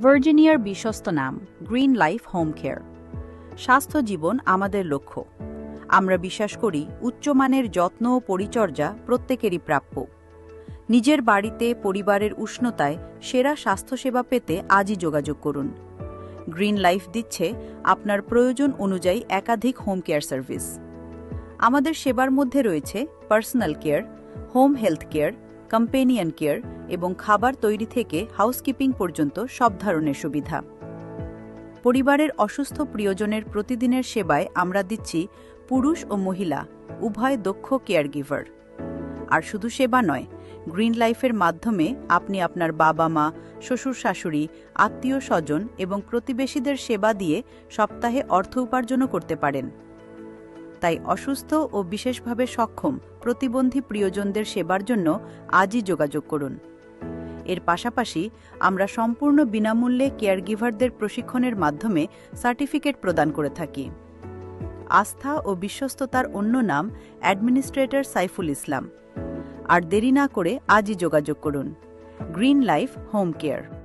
ভার্জিনিয়ার বিশ্বস্ত নাম green life home care. স্বাস্থ্য জীবন আমাদের লক্ষ্য। আমরা বিশ্বাস করি উচ্চমানের যত্ন ও পরিচর্যা প্রত্যেকেরই প্রাপ্য। নিজের বাড়িতে পরিবারের উষ্ণতায় সেরা স্বাস্থ্যসেবা পেতে আজই যোগাযোগ করুন। গ্রিন লাইফ দিচ্ছে আপনার প্রয়োজন অনুযায়ী একাধিক হোম কেয়ার সার্ভিস। আমাদের সেবার মধ্যে রয়েছে personal care, home health care, companion care এবং খাবার তৈরি থেকে হাউসকিপিং পর্যন্ত সব ধরনের সুবিধা। পরিবারের অসুস্থ প্রিয়জনের প্রতিদিনের সেবায় আমরা দিচ্ছি পুরুষ ও মহিলা উভয় দক্ষ কেয়ার গিভার। আর শুধু সেবা নয়, গ্রিন লাইফের মাধ্যমে আপনি আপনার বাবা মা, শ্বশুর শাশুড়ি, আত্মীয় স্বজন এবং প্রতিবেশীদের সেবা দিয়ে সপ্তাহে অর্থ উপার্জনও করতে পারেন। তাই অসুস্থ ও বিশেষভাবে সক্ষম প্রতিবন্ধী প্রিয়জনদের সেবার জন্য আজই যোগাযোগ করুন। এর পাশাপাশি আমরা সম্পূর্ণ বিনামূল্যে কেয়ারগিভারদের প্রশিক্ষণের মাধ্যমে সার্টিফিকেট প্রদান করে থাকি। আস্থা ও বিশ্বস্ততার অন্য নাম অ্যাডমিনিস্ট্রেটর সাইফুল ইসলাম। আর দেরি না করে আজই যোগাযোগ করুন। Green life home care.